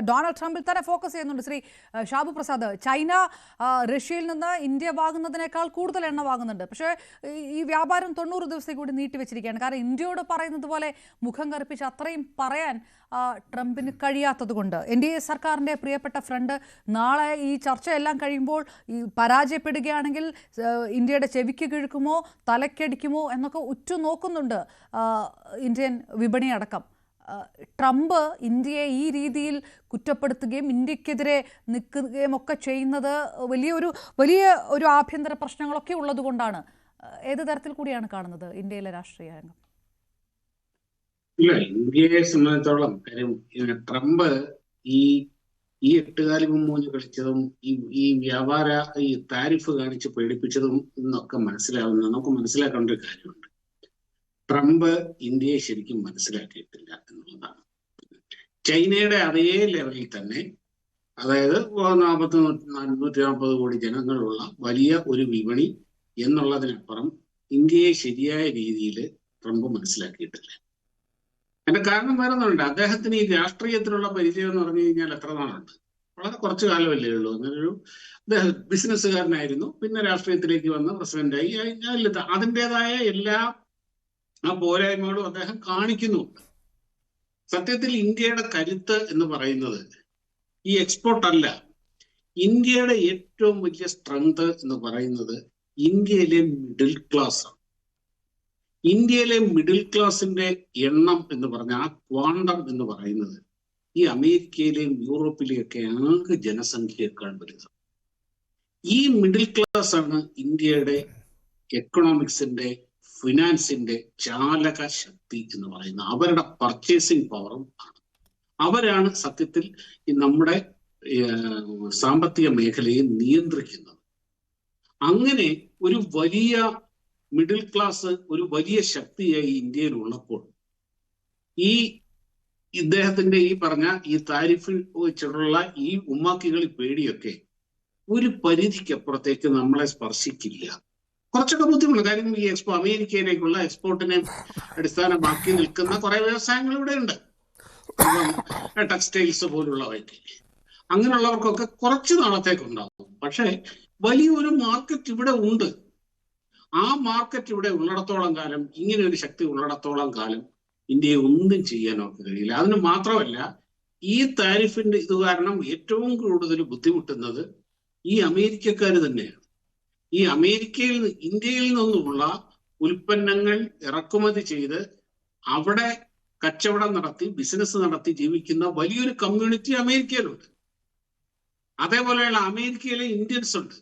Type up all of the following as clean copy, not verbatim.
Donald ട്രംപിൽ തന്നെ focus ചെയ്യുന്നുണ്ട്. Shri Shabu Prasad, China റഷ്യയിൽ നിന്ന് ഇന്ത്യ വാങ്ങുന്നതിനേക്കാൾ കൂടുതൽ എണ്ണ വാങ്ങുന്നുണ്ട്. പക്ഷേ ഈ വ്യാപാരം 90 ദിവസത്തേക്ക് കൂടി നീട്ടിവെച്ചിരിക്കുകയാണ്. കാരണം ഇന്ത്യയോട് പറയുന്നത് പോലെ മുഖം കറുപ്പിച്ച് അത്രയും പറയാൻ ട്രംപിന് കഴിയാത്തത് കൊണ്ട്. NDA സർക്കാരിൻ്റെ പ്രിയപ്പെട്ട ഫ്രണ്ട് നാളെ ഈ ചർച്ചയെല്ലാം കഴിയുമ്പോൾ ഈ പരാജയപ്പെടുകയാണെങ്കിൽ ഇന്ത്യയുടെ ചെവിക്ക് കിഴക്കുമോ തലക്കടിക്കുമോ എന്നൊക്കെ ഉറ്റുനോക്കുന്നുണ്ട് ഇന്ത്യൻ വിപണി അടക്കം. ട്രംപ് ഇന്ത്യയെ ഈ രീതിയിൽ കുറ്റപ്പെടുത്തുകയും ഇന്ത്യക്കെതിരെ നിൽക്കുകയും ഒക്കെ ചെയ്യുന്നത് വലിയ ഒരു ആഭ്യന്തര പ്രശ്നങ്ങളൊക്കെ ഉള്ളത് കൊണ്ടാണ്. ഏത് തരത്തിൽ കൂടിയാണ് കാണുന്നത് ഇന്ത്യയിലെ രാഷ്ട്രീയ രംഗം? ഇല്ല, ഇന്ത്യയെ സംബന്ധിച്ചോളം കാര്യം ട്രംപ് ഈ 8 കാലി മൂന്ന് കളിച്ചതും ഈ വ്യാപാര ഈ താരിഫ് കാണിച്ച് പേടിപ്പിച്ചതും എന്നൊക്കെ നമുക്ക് മനസ്സിലാക്കേണ്ട ഒരു കാര്യമുണ്ട്. ട്രംപ് ഇന്ത്യയെ ശരിക്കും മനസ്സിലാക്കിയിട്ടില്ല എന്നുള്ളതാണ്. ചൈനയുടെ അതേ ലെവലിൽ തന്നെ, അതായത് 140 കോടി ജനങ്ങളുള്ള വലിയ ഒരു വിപണി എന്നുള്ളതിനപ്പുറം ഇന്ത്യയെ ശരിയായ രീതിയിൽ ട്രംപ് മനസ്സിലാക്കിയിട്ടില്ല. അതിന്റെ കാരണം വേറെ ഒന്നുണ്ട്. അദ്ദേഹത്തിന് ഈ രാഷ്ട്രീയത്തിലുള്ള പരിചയം എന്ന് പറഞ്ഞു കഴിഞ്ഞാൽ എത്ര നാളുണ്ട്? വളരെ കുറച്ചു കാലമല്ലേ ഉള്ളൂ. അങ്ങനൊരു അദ്ദേഹം ബിസിനസ്സുകാരനായിരുന്നു, പിന്നെ രാഷ്ട്രീയത്തിലേക്ക് വന്ന് പ്രസിഡന്റായി. അതിൻ്റെതായ എല്ലാ പോരായ്മകളും അദ്ദേഹം കാണിക്കുന്നുണ്ട്. സത്യത്തിൽ ഇന്ത്യയുടെ കരുത്ത് എന്ന് പറയുന്നത് ഈ എക്സ്പോർട്ട് അല്ല. ഇന്ത്യയുടെ ഏറ്റവും വലിയ സ്ട്രെങ്ത് എന്ന് പറയുന്നത് ഇന്ത്യയിലെ മിഡിൽ ക്ലാസ് ആണ്. ഇന്ത്യയിലെ മിഡിൽ ക്ലാസിന്റെ എണ്ണം എന്ന് പറഞ്ഞാൽ ആ ക്വാണ്ടം എന്ന് പറയുന്നത് ഈ അമേരിക്കയിലെയും യൂറോപ്പിലെയൊക്കെ ആകെ ജനസംഖ്യയേക്കാൾ വലുത്. ഈ മിഡിൽ ക്ലാസ് ആണ് ഇന്ത്യയുടെ എക്കണോമിക്സിന്റെ, ഫിനാൻസിന്റെ ചാലക ശക്തി എന്ന് പറയുന്നത്. അവരുടെ പർച്ചേസിംഗ് പവറും ആണ്. അവരാണ് സത്യത്തിൽ നമ്മുടെ സാമ്പത്തിക മേഖലയെ നിയന്ത്രിക്കുന്നത്. അങ്ങനെ ഒരു വലിയ മിഡിൽ ക്ലാസ് ഒരു വലിയ ശക്തിയായി ഇന്ത്യയിൽ ഉള്ളപ്പോൾ ഇദ്ദേഹത്തിന്റെ ഈ പറഞ്ഞ ഈ താരിഫിൽ വെച്ചിട്ടുള്ള ഈ ഉമ്മാക്കികളി പേടിയൊക്കെ ഒരു പരിധിക്കപ്പുറത്തേക്ക് നമ്മളെ സ്പർശിക്കില്ല. കുറച്ചൊക്കെ ബുദ്ധിമുട്ട്. കാര്യം ഈ അമേരിക്കയിലേക്കുള്ള എക്സ്പോർട്ടിനെ അടിസ്ഥാനമാക്കി നിൽക്കുന്ന കുറെ വ്യവസായങ്ങൾ ഇവിടെ ഉണ്ട്. ടെക്സ്റ്റൈൽസ് പോലുള്ളവയ്ക്ക് അങ്ങനെയുള്ളവർക്കൊക്കെ കുറച്ച് നാളത്തേക്കുണ്ടാവും. പക്ഷെ വലിയൊരു മാർക്കറ്റ് ഇവിടെ ഉണ്ട്. ആ മാർക്കറ്റ് ഇവിടെ ഉള്ളിടത്തോളം കാലം, ഇങ്ങനെ ഒരു ശക്തി ഉള്ളിടത്തോളം കാലം ഇന്ത്യയെ ഒന്നും ചെയ്യാൻ അവർക്ക് കഴിയില്ല. അതിന് മാത്രമല്ല, ഈ താരിഫിന്റെ ഇത് കാരണം ഏറ്റവും കൂടുതൽ ബുദ്ധിമുട്ടുന്നത് ഈ അമേരിക്കക്കാർ തന്നെയാണ്. ഈ ഇന്ത്യയിൽ നിന്നുമുള്ള ഉൽപ്പന്നങ്ങൾ ഇറക്കുമതി ചെയ്ത് അവിടെ കച്ചവടം നടത്തി ബിസിനസ് നടത്തി ജീവിക്കുന്ന വലിയൊരു കമ്മ്യൂണിറ്റി അമേരിക്കയിലുണ്ട്. അതേപോലെയുള്ള അമേരിക്കയിലെ ഇന്ത്യൻസ് ഉണ്ട്.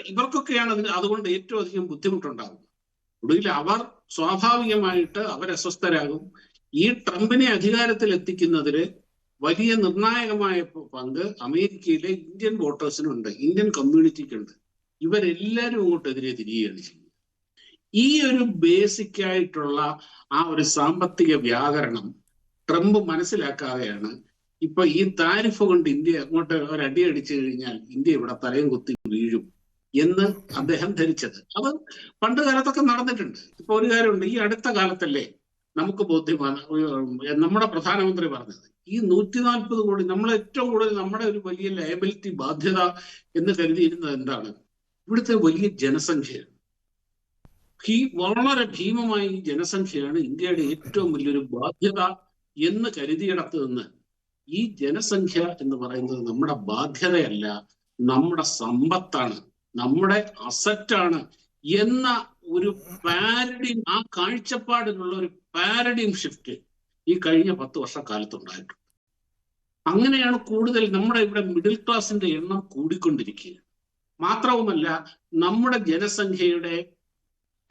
ഇവർക്കൊക്കെയാണ് അതുകൊണ്ട് ഏറ്റവും അധികം ബുദ്ധിമുട്ടുണ്ടാകുന്നത്. ഒടുവിൽ അവർ സ്വാഭാവികമായിട്ട് അവരസ്വസ്ഥരാകും. ഈ ട്രംപിനെ അധികാരത്തിൽ എത്തിക്കുന്നതിന് വലിയ നിർണായകമായ പങ്ക് അമേരിക്കയിലെ ഇന്ത്യൻ വോട്ടേഴ്സിനുണ്ട്, ഇന്ത്യൻ കമ്മ്യൂണിറ്റിക്കുണ്ട്. ഇവരെല്ലാവരും ഇങ്ങോട്ടെതിരെ തിരിയുകയാണ് ചെയ്യുന്നത്. ഈ ഒരു ബേസിക് ആയിട്ടുള്ള ആ ഒരു സാമ്പത്തിക വ്യാകരണം ട്രംപ് മനസ്സിലാക്കാതെയാണ് ഇപ്പൊ ഈ താരിഫ് കൊണ്ട് ഇന്ത്യ അങ്ങോട്ട് ഒരടി അടിച്ചു കഴിഞ്ഞാൽ ഇന്ത്യ ഇവിടെ തലയും കുത്തി വീഴും എന്ന് അദ്ദേഹം ധരിച്ചത്. അത് പണ്ട് കാലത്തൊക്കെ നടന്നിട്ടുണ്ട്. ഇപ്പൊ ഒരു കാര്യമുണ്ട്, ഈ അടുത്ത കാലത്തല്ലേ നമുക്ക് ബോധ്യമാണ് നമ്മുടെ പ്രധാനമന്ത്രി പറഞ്ഞത്, ഈ 140 കോടി നമ്മൾ ഏറ്റവും കൂടുതൽ നമ്മുടെ ഒരു വലിയ ലയബിലിറ്റി ബാധ്യത എന്ന് കരുതിയിരുന്നത് എന്താണ്? ഇവിടുത്തെ വലിയ ജനസംഖ്യയാണ്. വളരെ ഭീമമായ ഈ ജനസംഖ്യയാണ് ഇന്ത്യയുടെ ഏറ്റവും വലിയൊരു ബാധ്യത എന്ന് കരുതിയിടത്ത് നിന്ന് ഈ ജനസംഖ്യ എന്ന് പറയുന്നത് നമ്മുടെ ബാധ്യതയല്ല, നമ്മുടെ സമ്പത്താണ്, നമ്മുടെ അസറ്റാണ് എന്ന ഒരു പാരഡിം, ആ കാഴ്ചപ്പാടിനുള്ള ഒരു പാരഡിം ഷിഫ്റ്റ് ഈ കഴിഞ്ഞ 10 വർഷക്കാലത്തുണ്ടായിട്ടുണ്ട്. അങ്ങനെയാണ് കൂടുതൽ നമ്മുടെ ഇവിടെ മിഡിൽ ക്ലാസിന്റെ എണ്ണം കൂടിക്കൊണ്ടിരിക്കുക. മാത്രവുമല്ല, നമ്മുടെ ജനസംഖ്യയുടെ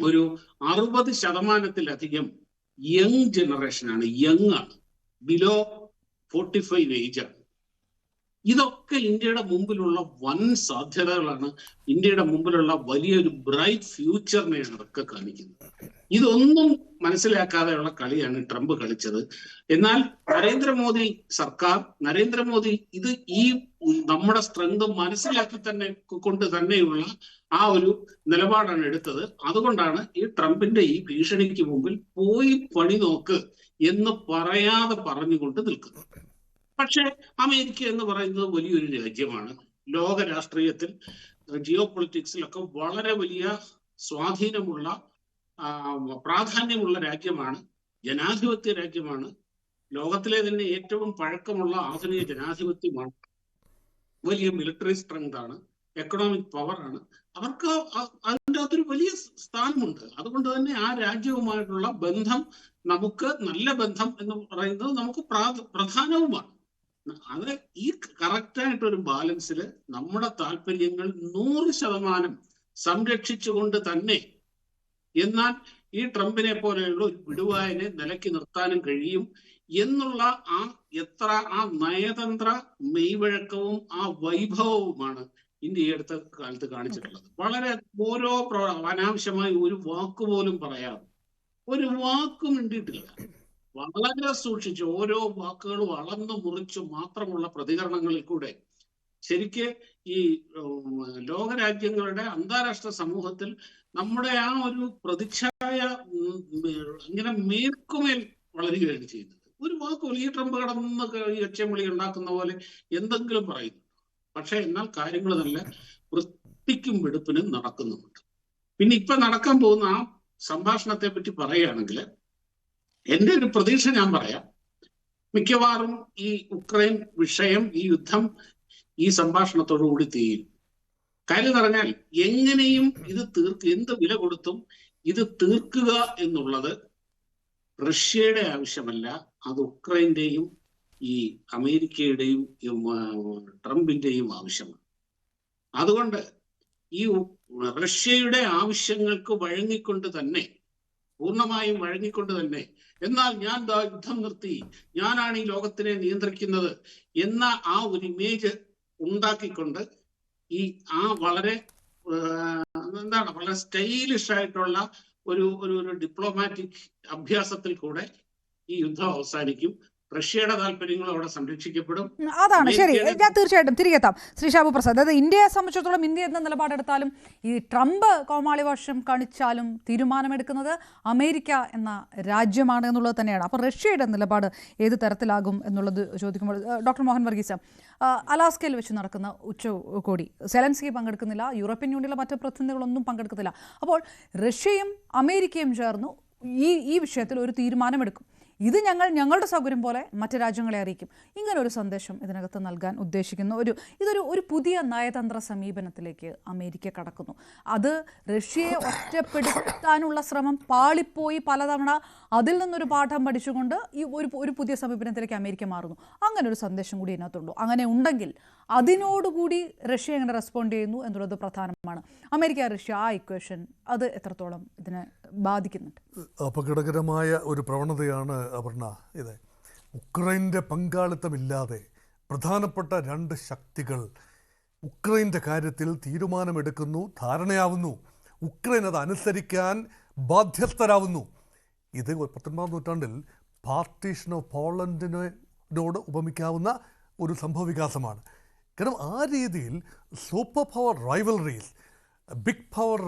ഒരു 60% യങ് ജനറേഷനാണ്, യങ് ആണ്, ബിലോ 45 ഏജ് ആണ്. ഇതൊക്കെ ഇന്ത്യയുടെ മുമ്പിലുള്ള വൻ സാധ്യതകളാണ്, ഇന്ത്യയുടെ മുമ്പിലുള്ള വലിയൊരു ബ്രൈറ്റ് ഫ്യൂച്ചറിനെയാണ് ഇതൊക്കെ കാണിക്കുന്നത്. ഇതൊന്നും മനസ്സിലാക്കാതെയുള്ള കളിയാണ് ട്രംപ് കളിച്ചത്. എന്നാൽ നരേന്ദ്രമോദി സർക്കാർ, നരേന്ദ്രമോദി ഇത് ഈ നമ്മുടെ സ്ട്രെങ്ത് മനസ്സിലാക്കി കൊണ്ട് തന്നെയുള്ള ആ ഒരു നിലപാടാണ് എടുത്തത്. അതുകൊണ്ടാണ് ഈ ട്രംപിന്റെ ഈ ഭീഷണിക്ക് മുമ്പിൽ പോയി പണി നോക്ക് എന്ന് പറയാതെ പറഞ്ഞുകൊണ്ട് നിൽക്കുന്നു. പക്ഷെ അമേരിക്ക എന്ന് പറയുന്നത് വലിയൊരു രാജ്യമാണ്. ലോക രാഷ്ട്രീയത്തിൽ, ജിയോ പൊളിറ്റിക്സിലൊക്കെ വളരെ വലിയ സ്വാധീനമുള്ള, പ്രാധാന്യമുള്ള രാജ്യമാണ്. ജനാധിപത്യ രാജ്യമാണ്. ലോകത്തിലെ തന്നെ ഏറ്റവും പഴക്കമുള്ള ആധുനിക ജനാധിപത്യമാണ്. വലിയ മിലിറ്ററി സ്ട്രെങ്ത് ആണ്, എക്കണോമിക് പവറാണ്. അവർക്ക് അതിൻ്റെ അകത്തൊരു വലിയ സ്ഥാനമുണ്ട്. അതുകൊണ്ട് തന്നെ ആ രാജ്യവുമായിട്ടുള്ള ബന്ധം, നമുക്ക് നല്ല ബന്ധം എന്ന് പറയുന്നത് നമുക്ക് പ്രധാനവുമാണ്. അത് ഈ കറക്റ്റായിട്ടൊരു ബാലൻസിൽ നമ്മുടെ താല്പര്യങ്ങൾ 100% സംരക്ഷിച്ചുകൊണ്ട് തന്നെ, എന്നാൽ ഈ ട്രംപിനെ പോലെയുള്ള ഒരു വിടുവായനെ നിലയ്ക്ക് നിർത്താനും കഴിയും എന്നുള്ള ആ നയതന്ത്ര മെയ്വഴക്കവും ആ വൈഭവവുമാണ് ഇന്ത്യ ഈ അടുത്ത കാലത്ത് കാണിച്ചിട്ടുള്ളത്. വളരെ അനാവശ്യമായി ഒരു വാക്കുപോലും പറയാതെ, ഒരു വാക്കും മിണ്ടിയിട്ടില്ല. വളരെ സൂക്ഷിച്ച് ഓരോ വാക്കുകളും അളന്നു മുറിച്ചു മാത്രമുള്ള പ്രതികരണങ്ങളിൽ കൂടെ ശരിക്ക് ഈ ലോകരാജ്യങ്ങളുടെ, അന്താരാഷ്ട്ര സമൂഹത്തിൽ നമ്മുടെ ആ ഒരു പ്രതിച്ഛായ ഇങ്ങനെ മേൽക്കുമേൽ വളരുകയാണ് ചെയ്യുന്നത്. ഒരു വാക്കുകൾ ഈ ട്രംപ് കടന്ന് ഈ ഒച്ചമൊളി ഉണ്ടാക്കുന്ന പോലെ എന്തെങ്കിലും പറയുന്നു. പക്ഷെ എന്നാൽ കാര്യങ്ങൾ നല്ല വൃത്തിക്കും വെടുപ്പിനും നടക്കുന്നുമുണ്ട്. പിന്നെ ഇപ്പൊ നടക്കാൻ പോകുന്ന ആ സംഭാഷണത്തെ പറ്റി പറയുകയാണെങ്കിൽ, എന്റെ ഒരു പ്രതീക്ഷ ഞാൻ പറയാം, മിക്കവാറും ഈ ഉക്രൈൻ വിഷയം, ഈ യുദ്ധം ഈ സംഭാഷണത്തോടുകൂടി തീരും. കാര്യം പറഞ്ഞാൽ എങ്ങനെയും ഇത് എന്ത് വില കൊടുത്തും ഇത് തീർക്കുക എന്നുള്ളത് റഷ്യയുടെ ആവശ്യമല്ല, അത് ഉക്രൈന്റെയും ഈ അമേരിക്കയുടെയും ട്രംപിന്റെയും ആവശ്യമാണ്. അതുകൊണ്ട് ഈ റഷ്യയുടെ ആവശ്യങ്ങൾക്ക് വഴങ്ങിക്കൊണ്ട് തന്നെ, പൂർണ്ണമായും വഴങ്ങിക്കൊണ്ട് തന്നെ, എന്നാൽ ഞാൻ യുദ്ധം നിർത്തി, ഞാനാണ് ഈ ലോകത്തിനെ നിയന്ത്രിക്കുന്നത് എന്ന ആ ഒരു ഇമേജ് ഉണ്ടാക്കിക്കൊണ്ട് വളരെ വളരെ സ്റ്റൈലിഷ് ആയിട്ടുള്ള ഒരു ഡിപ്ലോമാറ്റിക് അഭ്യാസത്തിൽ കൂടെ ഈ യുദ്ധം അവസാനിക്കും. റഷ്യയുടെ താല്പര്യങ്ങൾ അവിടെ സംരക്ഷിക്കപ്പെടും. അതാണ് ശരി. ഞാൻ തീർച്ചയായിട്ടും തിരികെത്താം ശ്രീ ഷാബു പ്രസാദ്. അതായത് ഇന്ത്യയെ സംബന്ധിച്ചിടത്തോളം, ഇന്ത്യ എന്ന നിലപാടെടുത്താലും ഈ ട്രംപ് കോമാളിവർഷം കാണിച്ചാലും തീരുമാനമെടുക്കുന്നത് അമേരിക്ക എന്ന രാജ്യമാണ് എന്നുള്ളത് തന്നെയാണ്. അപ്പോൾ റഷ്യയുടെ നിലപാട് ഏത് തരത്തിലാകും എന്നുള്ളത് ചോദിക്കുമ്പോൾ, ഡോക്ടർ മോഹൻ വർഗീസ്, അലാസ്കയിൽ വെച്ച് നടക്കുന്ന ഉച്ചകോടി സെലൻസ്കി പങ്കെടുക്കുന്നില്ല, യൂറോപ്യൻ യൂണിയനിലെ മറ്റ് പ്രതിനിധികളൊന്നും പങ്കെടുക്കത്തില്ല. അപ്പോൾ റഷ്യയും അമേരിക്കയും ചേർന്ന് ഈ വിഷയത്തിൽ ഒരു തീരുമാനമെടുക്കും. ഇത് ഞങ്ങളുടെ സൗകര്യം പോലെ മറ്റ് രാജ്യങ്ങളെ അറിയിക്കും. ഇങ്ങനെ ഒരു സന്ദേശം ഇതിനകത്ത് നൽകാൻ ഉദ്ദേശിക്കുന്നു. ഇതൊരു പുതിയ നയതന്ത്ര സമീപനത്തിലേക്ക് അമേരിക്ക കടക്കുന്നു. അത് റഷ്യയെ ഒറ്റപ്പെടുത്താനുള്ള ശ്രമം പാളിപ്പോയി പലതവണ. അതിൽ നിന്നൊരു പാഠം പഠിച്ചുകൊണ്ട് ഈ ഒരു പുതിയ സമീപനത്തിലേക്ക് അമേരിക്ക മാറുന്നു. അങ്ങനെ ഒരു സന്ദേശം കൂടി ഇതിനകത്തുള്ളൂ. അങ്ങനെ ഉണ്ടെങ്കിൽ അതിനോടുകൂടി റഷ്യ എങ്ങനെ റെസ്പോണ്ട് ചെയ്യുന്നു എന്നുള്ളത് പ്രധാനമാണ്. അമേരിക്ക റഷ്യ ആ ഇക്വേഷൻ അത് എത്രത്തോളം ഇതിനെ ബാധിക്കുന്നുണ്ട്? അപകടകരമായ ഒരു പ്രവണതയാണ് അപർണ ഇത്. ഉക്രൈൻ്റെ പങ്കാളിത്തമില്ലാതെ പ്രധാനപ്പെട്ട രണ്ട് ശക്തികൾ ഉക്രൈൻ്റെ കാര്യത്തിൽ തീരുമാനമെടുക്കുന്നു, ധാരണയാവുന്നു, ഉക്രൈൻ അത് അനുസരിക്കാൻ ബാധ്യസ്ഥരാവുന്നു. ഇത് 19ാം നൂറ്റാണ്ടിൽ പാർട്ടീഷൻ ഓഫ് പോളണ്ടിനോട് ഉപമിക്കാവുന്ന ഒരു സംഭവവികാസമാണ്. കാരണം ആ രീതിയിൽ super power rivalries, big power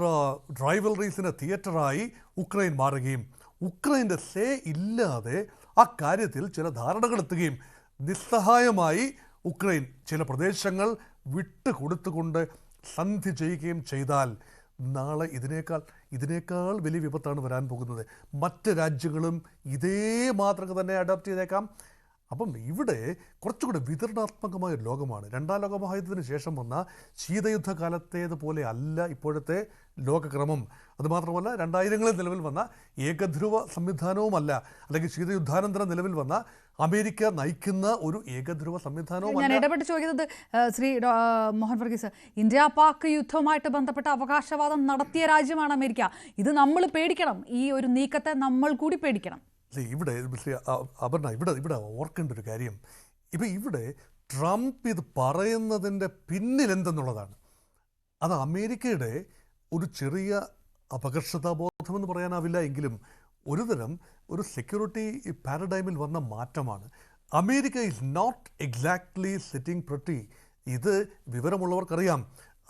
റൈവൽറീസിൻ്റെ തിയേറ്ററായി ഉക്രൈൻ മാറുകയും ഉക്രൈൻ്റെ സേ ഇല്ലാതെ ആ കാര്യത്തിൽ ചില ധാരണകളെത്തുകയും നിസ്സഹായമായി ഉക്രൈൻ ചില പ്രദേശങ്ങൾ വിട്ടുകൊടുത്തുകൊണ്ട് സന്ധി ചെയ്യുകയും ചെയ്താൽ നാളെ ഇതിനേക്കാൾ വലിയ വിപത്താണ് വരാൻ പോകുന്നത്. മറ്റ് രാജ്യങ്ങളും ഇതേ മാതൃക തന്നെ അഡോപ്റ്റ് ചെയ്തേക്കാം. അപ്പം ഇവിടെ കുറച്ചുകൂടെ വിതരണാത്മകമായ ഒരു ലോകമാണ്. 2ാം ലോകമഹായുദ്ധത്തിന് ശേഷം വന്ന ശീതയുദ്ധകാലത്തേതുപോലെ അല്ല ഇപ്പോഴത്തെ ലോകക്രമം. അതുമാത്രമല്ല 2000ങ്ങളിൽ നിലവിൽ വന്ന ഏകധ്രുവ സംവിധാനവുമല്ല, അല്ലെങ്കിൽ ശീതയുദ്ധാനന്തരം നിലവിൽ വന്ന അമേരിക്ക നയിക്കുന്ന ഒരു ഏകധ്രുവ സംവിധാനവും. ഞാൻ ഇടപെട്ട് ചോദിക്കുന്നത് ശ്രീ മോഹൻ വർഗീസ്, ഇന്ത്യ പാക് യുദ്ധവുമായിട്ട് ബന്ധപ്പെട്ട അവകാശവാദം നടത്തിയ രാജ്യമാണ് അമേരിക്ക. ഇത് നമ്മൾ പേടിക്കണം. ഈ ഒരു നീക്കത്തെ നമ്മൾ കൂടി പേടിക്കണം. ഇവിടെ അപർണ, ഇവിടെ ഓർക്കേണ്ട ഒരു കാര്യം, ഇവിടെ ട്രംപ് ഇത് പറയുന്നതിൻ്റെ പിന്നിൽ എന്തെന്നുള്ളതാണ്. അത് അമേരിക്കയുടെ ഒരു ചെറിയ അപകർഷതാബോധമെന്ന് പറയാനാവില്ല എങ്കിലും ഒരു സെക്യൂരിറ്റി പാരഡൈമിൽ വന്ന മാറ്റമാണ്. America is not exactly sitting pretty. ഇത് വിവരമുള്ളവർക്കറിയാം.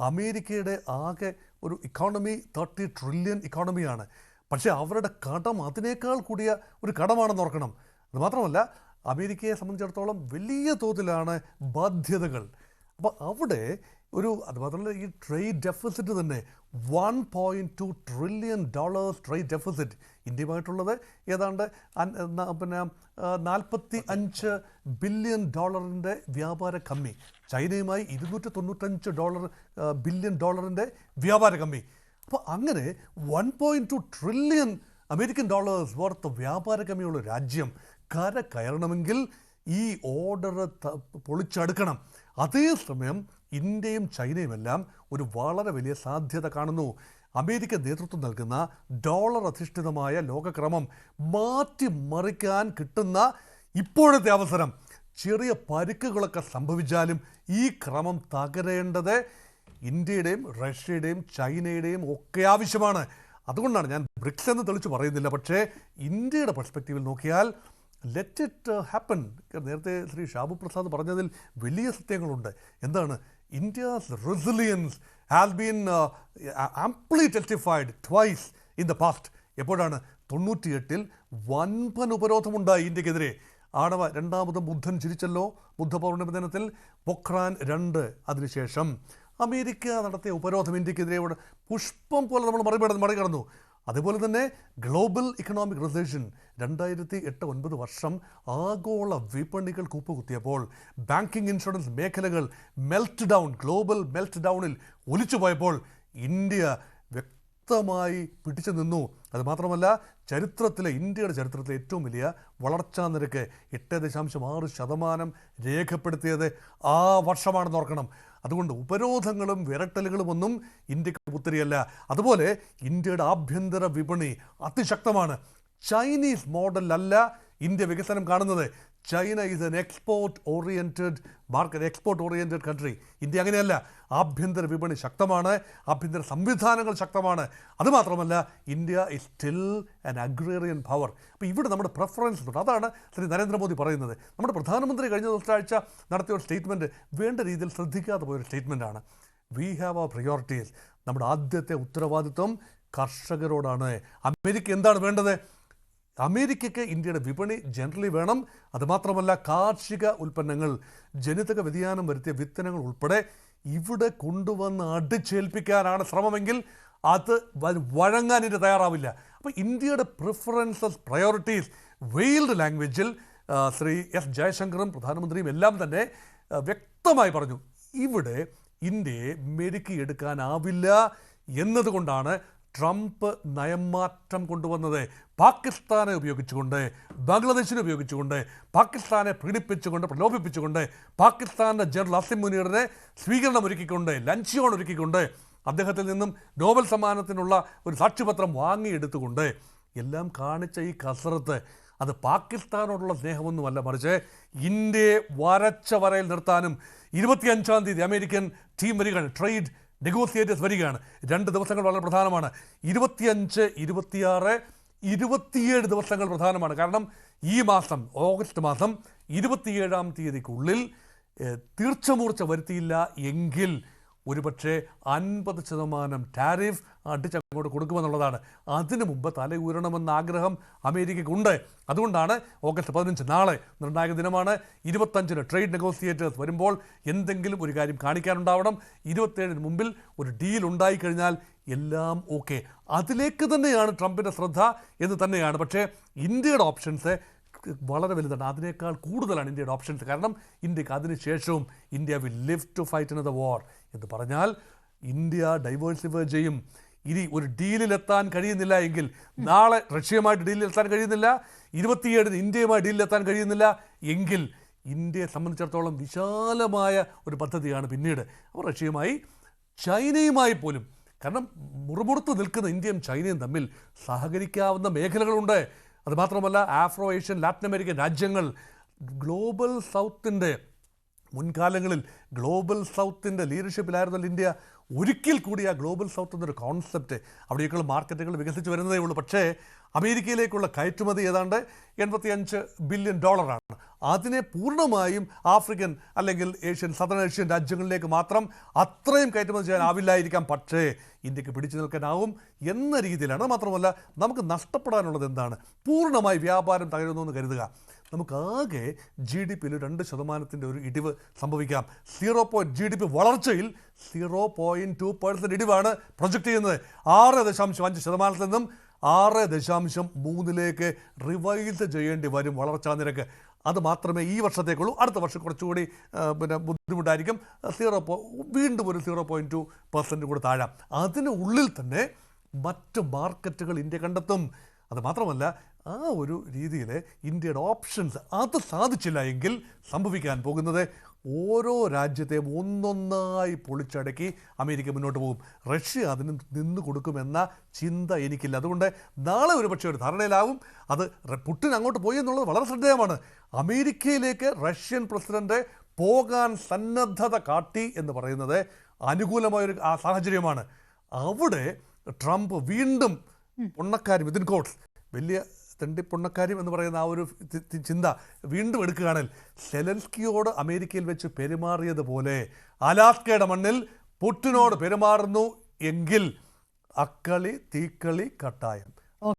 അമേരിക്കയുടെ ആകെ ഒരു ഇക്കോണമി 30 ട്രില്യൺ ഇക്കോണമിയാണ്. പക്ഷേ അവരുടെ കടം അതിനേക്കാൾ കൂടിയ ഒരു കടമാണെന്ന് ഓർക്കണം. അതുമാത്രമല്ല അമേരിക്കയെ സംബന്ധിച്ചിടത്തോളം വലിയ തോതിലാണ് ബാധ്യതകൾ. അപ്പോൾ അവിടെ അതുമാത്രമല്ല ഈ ട്രേഡ് ഡെഫിസിറ്റ് തന്നെ $1.2 ട്രില്യൺ ട്രേഡ് ഡെഫിസിറ്റ്. ഇന്ത്യയുമായിട്ടുള്ളത് ഏതാണ്ട് പിന്നെ $45 ബില്യൺ വ്യാപാര കമ്മി. ചൈനയുമായി $295 ബില്യൺ വ്യാപാര കമ്മി. അപ്പോൾ അങ്ങനെ $1.2 ട്രില്യൺ അമേരിക്കൻ ഡോളേഴ്സ് വർത്ത് വ്യാപാര കമ്മിയുള്ള രാജ്യം കയറണമെങ്കിൽ ഈ ഓർഡർ പൊളിച്ചടുക്കണം. അതേസമയം ഇന്ത്യയും ചൈനയുമെല്ലാം ഒരു വളരെ വലിയ സാധ്യത കാണുന്നു. അമേരിക്ക നേതൃത്വം നൽകുന്ന ഡോളർ അധിഷ്ഠിതമായ ലോകക്രമം മാറ്റിമറിക്കാൻ കിട്ടുന്ന ഇപ്പോഴത്തെ അവസരം. ചെറിയ പരിക്കുകളൊക്കെ സംഭവിച്ചാലും ഈ ക്രമം തകരേണ്ടത് ഇന്ത്യയുടെയും റഷ്യയുടെയും ചൈനയുടെയും ഒക്കെ ആവശ്യമാണ്. അതുകൊണ്ടാണ് ഞാൻ ബ്രിക്സ് എന്ന് തെളിച്ച് പറയുന്നില്ല. പക്ഷേ ഇന്ത്യയുടെ പെർസ്പെക്റ്റീവിൽ നോക്കിയാൽ ലെറ്റ് ഇറ്റ് ഹാപ്പൻ. നേരത്തെ ശ്രീ ഷാബു പ്രസാദ് പറഞ്ഞതിൽ വലിയ സത്യങ്ങളുണ്ട്. എന്താണ്? India's resilience has been amply testified twice in the past. എപ്പോഴാണ്? 98-ൽ വൻപൻ ഉപരോധമുണ്ടായി ഇന്ത്യക്കെതിരെ. രണ്ടാമതും ബുദ്ധൻ ചിരിച്ചല്ലോ ബുദ്ധപൗർണിമ ദിനത്തിൽ. പൊഖ്രാൻ 2 അതിനുശേഷം അമേരിക്ക നടത്തിയ ഉപരോധം ഇന്ത്യക്കെതിരെ പുഷ്പം പോലെ നമ്മൾ മറികടന്നു. അതുപോലെ തന്നെ ഗ്ലോബൽ ഇക്കണോമിക് റിസഷൻ 2008-9 വർഷം ആഗോള വിപണികൾ കൂപ്പുകുത്തിയപ്പോൾ ബാങ്കിങ് ഇൻഷുറൻസ് മേഖലകൾ ഗ്ലോബൽ മെൽറ്റ് ഡൗണിൽ ഒലിച്ചു പോയപ്പോൾ ഇന്ത്യ വ്യക്തമായി പിടിച്ചു നിന്നു. അതുമാത്രമല്ല ഇന്ത്യയുടെ ചരിത്രത്തിലെ ഏറ്റവും വലിയ വളർച്ചാ നിരക്ക് 8.6% രേഖപ്പെടുത്തിയത് ആ വർഷമാണെന്ന് ഓർക്കണം. അതുകൊണ്ട് ഉപരോധങ്ങളും വിരട്ടലുകളും ഒന്നും ഇന്ത്യക്ക് പുത്തരിയല്ല. അതുപോലെ ഇന്ത്യയുടെ ആഭ്യന്തര വിപണി അതിശക്തമാണ്. ചൈനീസ് മോഡലല്ല ഇന്ത്യ വികസനം കാണുന്നത്. China is N export oriented country. India അങ്ങനെയല്ല. ആഭ്യന്തര വിപണി ശക്തമാണ്, ആഭ്യന്തര സംവിധാനങ്ങൾ ശക്തമാണ്. അതുമാത്രമല്ല India is still an agrarian power. അപ്പോൾ ഇവിടെ നമ്മുടെ പ്രിഫറൻസ് ഉണ്ട്. അതാണ് ശ്രീ നരേന്ദ്രമോദി പറയുന്നത്. നമ്മുടെ പ്രധാനമന്ത്രി കഴിഞ്ഞ ദിവസമാഴ്ച നടത്തിയ ഒരു സ്റ്റേറ്റ്മെൻറ്റ് വേണ്ട രീതിയിൽ ശ്രദ്ധിക്കാതെ പോയൊരു സ്റ്റേറ്റ്മെൻറ്റാണ്. We have our priorities. നമ്മുടെ ആദ്യത്തെ ഉത്തരവാദിത്വം കർഷകരോടാണ്. അമേരിക്ക എന്താണ് വേണ്ടത്? അമേരിക്കയ്ക്ക് ഇന്ത്യയുടെ വിപണി ജനറലി വേണം. അതുമാത്രമല്ല കാർഷിക ഉൽപ്പന്നങ്ങൾ, ജനിതക വ്യതിയാനം വരുത്തിയ വിത്തനങ്ങൾ ഉൾപ്പെടെ ഇവിടെ കൊണ്ടുവന്ന് അടിച്ചേൽപ്പിക്കാനാണ് ശ്രമമെങ്കിൽ അത് വഴങ്ങാൻ ഇന്ത്യ തയ്യാറാവില്ല. അപ്പോൾ ഇന്ത്യയുടെ പ്രിഫറൻസസ്, പ്രയോറിറ്റീസ് വെയിൽഡ് ലാംഗ്വേജിൽ ശ്രീ എസ് ജയശങ്കറും പ്രധാനമന്ത്രിയും എല്ലാം തന്നെ വ്യക്തമായി പറഞ്ഞു. ഇവിടെ ഇന്ത്യയെ മെരുക്കിയെടുക്കാനാവില്ല എന്നതുകൊണ്ടാണ് ട്രംപ് നയമാറ്റം കൊണ്ടുവന്നത്. പാകിസ്ഥാനെ ഉപയോഗിച്ചുകൊണ്ട്, ബംഗ്ലാദേശിനെ ഉപയോഗിച്ചുകൊണ്ട്, പാകിസ്ഥാനെ പീഡിപ്പിച്ചുകൊണ്ട്, പ്രലോഭിപ്പിച്ചുകൊണ്ട്, പാകിസ്ഥാൻ്റെ ജനറൽ അസിം മുനീറിനെ സ്വീകരണം ഒരുക്കിക്കൊണ്ട്, ലഞ്ചോൺ ഒരുക്കിക്കൊണ്ട്, അദ്ദേഹത്തിൽ നിന്നും നോബൽ സമ്മാനത്തിനുള്ള ഒരു സാക്ഷ്യപത്രം വാങ്ങിയെടുത്തുകൊണ്ട് എല്ലാം കാണിച്ച ഈ കസറത്ത് അത് പാകിസ്ഥാനോടുള്ള സ്നേഹമൊന്നുമല്ല, മറിച്ച് ഇന്ത്യയെ വരച്ച വരയിൽ നിർത്താനും 25-ാം തീയതി അമേരിക്കൻ ടീം വരികയാണ്, ട്രേഡ് നെഗോസിയേറ്റേഴ്സ് വരികയാണ്. 2 ദിവസങ്ങൾ വളരെ പ്രധാനമാണ്. 25, 26, 27 ദിവസങ്ങൾ പ്രധാനമാണ്. കാരണം ഈ മാസം, ഓഗസ്റ്റ് മാസം 27-ാം തീയതിക്കുള്ളിൽ തീർച്ചമൂർച്ച വരുത്തിയില്ല എങ്കിൽ ഒരുപക്ഷെ 50% ടാരിഫ് അടിച്ചങ്ങോട്ട് കൊടുക്കുമെന്നുള്ളതാണ്. അതിനു മുമ്പ് തലയൂരണമെന്ന ആഗ്രഹം അമേരിക്കയ്ക്കുണ്ട്. അതുകൊണ്ടാണ് ഓഗസ്റ്റ് 15 നാളെ നിർണായക ദിനമാണ്. 25-ന് ട്രേഡ് നെഗോസിയേറ്റേഴ്സ് വരുമ്പോൾ എന്തെങ്കിലും ഒരു കാര്യം കാണിക്കാനുണ്ടാവണം. 27-ന് മുമ്പിൽ ഒരു ഡീൽ ഉണ്ടായിക്കഴിഞ്ഞാൽ എല്ലാം ഓക്കെ. അതിലേക്ക് തന്നെയാണ് ട്രംപിൻ്റെ ശ്രദ്ധ എന്ന് തന്നെയാണ്. പക്ഷേ ഇന്ത്യയുടെ ഓപ്ഷൻസ് വളരെ വലുതാണ്. അതിനേക്കാൾ കൂടുതലാണ് ഇന്ത്യയുടെ ഓപ്ഷൻസ്. കാരണം ഇന്ത്യക്ക് അതിനുശേഷവും India will live to fight another war എന്ന് പറഞ്ഞാൽ ഇന്ത്യ ഡൈവേഴ്സിഫൈ ചെയ്യും. ഇനി ഒരു ഡീലിലെത്താൻ കഴിയുന്നില്ല എങ്കിൽ, നാളെ റഷ്യയുമായിട്ട് ഡീലിലെത്താൻ കഴിയുന്നില്ല, 27-ന് ഇന്ത്യയുമായി ഡീലിലെത്താൻ കഴിയുന്നില്ല എങ്കിൽ ഇന്ത്യയെ സംബന്ധിച്ചിടത്തോളം വിശാലമായ ഒരു പദ്ധതിയാണ് പിന്നീട്. അപ്പോൾ റഷ്യയുമായി, ചൈനയുമായി പോലും, കാരണം മുറുമുറുത്ത് നിൽക്കുന്ന ഇന്ത്യയും ചൈനയും തമ്മിൽ സഹകരിക്കാവുന്ന മേഖലകളുണ്ട്. അതുമാത്രമല്ല ആഫ്രോ ഏഷ്യൻ, ലാറ്റിൻ അമേരിക്കൻ രാജ്യങ്ങൾ, ഗ്ലോബൽ സൗത്തിൻ്റെ മുൻകാലങ്ങളിൽ ഗ്ലോബൽ സൗത്തിൻ്റെ ലീഡർഷിപ്പിലായിരുന്നല്ലോ ഇന്ത്യ. ഒരിക്കൽ കൂടി ആ ഗ്ലോബൽ സൗത്ത് എന്നൊരു കോൺസെപ്റ്റ് അവിടേക്കുള്ള മാർക്കറ്റുകൾ വികസിച്ച് വരുന്നതേ ഉള്ളൂ. പക്ഷേ അമേരിക്കയിലേക്കുള്ള കയറ്റുമതി ഏതാണ്ട് $85 ബില്യൺ. അതിനെ പൂർണ്ണമായും ആഫ്രിക്കൻ അല്ലെങ്കിൽ സദറൻ ഏഷ്യൻ രാജ്യങ്ങളിലേക്ക് മാത്രം അത്രയും കയറ്റുമതി ചെയ്യാനാവില്ലായിരിക്കാം. പക്ഷേ ഇന്ത്യക്ക് പിടിച്ചു നിൽക്കാനാവും എന്ന രീതിയിലാണ്. മാത്രമല്ല നമുക്ക് നഷ്ടപ്പെടാനുള്ളത് എന്താണ്? പൂർണ്ണമായി വ്യാപാരം തകരുന്നു എന്ന് കരുതുക. നമുക്കാകെ GDP 2% ഒരു ഇടിവ് സംഭവിക്കാം. 0. വളർച്ചയിൽ 0.2% ഇടിവാണ് പ്രൊജക്റ്റ് ചെയ്യുന്നത്. 6.5% നിന്നും 6.3 റിവൈസ് ചെയ്യേണ്ടി വരും വളർച്ചാ നിരക്ക്. അത് മാത്രമേ ഈ വർഷത്തേക്കുള്ളൂ. അടുത്ത വർഷം കുറച്ചുകൂടി ബുദ്ധിമുട്ടായിരിക്കും. വീണ്ടും ഒരു 0.2% കൂടെ താഴാം. അതിനുള്ളിൽ തന്നെ മറ്റ് മാർക്കറ്റുകൾ ഇന്ത്യ കണ്ടെത്തും. അത് മാത്രമല്ല, ആ ഒരു രീതിയിൽ ഇന്ത്യയുടെ ഓപ്ഷൻസ് അത് സാധിച്ചില്ല എങ്കിൽ സംഭവിക്കാൻ പോകുന്നത് ഓരോ രാജ്യത്തെയും ഒന്നൊന്നായി പൊളിച്ചടക്കി അമേരിക്ക മുന്നോട്ട് പോകും. റഷ്യ അതിന് നിന്ന് കൊടുക്കുമെന്ന ചിന്ത എനിക്കില്ല. അതുകൊണ്ട് നാളെ ഒരുപക്ഷെ ഒരു ധാരണയിലാവും. അത് പുടിൻ അങ്ങോട്ട് പോയി എന്നുള്ളത് വളരെ ശ്രദ്ധേയമാണ്. അമേരിക്കയിലേക്ക് റഷ്യൻ പ്രസിഡന്റ് പോകാൻ സന്നദ്ധത കാട്ടി എന്ന് പറയുന്നത് അനുകൂലമായൊരു സാഹചര്യമാണ്. അവിടെ ട്രംപ് വീണ്ടും പൊണ്ണക്കാരി വിത്തിൻ കോട്ട്സ് വലിയ തെണ്ടിപ്പൊണ്ണക്കാര്യം എന്ന് പറയുന്ന ആ ഒരു ചിന്ത വീണ്ടും എടുക്കുകയാണെങ്കിൽ സെലൻസ്കിയോട് അമേരിക്കയിൽ വെച്ച് പെരുമാറിയതുപോലെ അലാസ്കയുടെ മണ്ണിൽ പുടിനോട് പെരുമാറുന്നു എങ്കിൽ അക്കളി തീക്കളി കട്ടായം.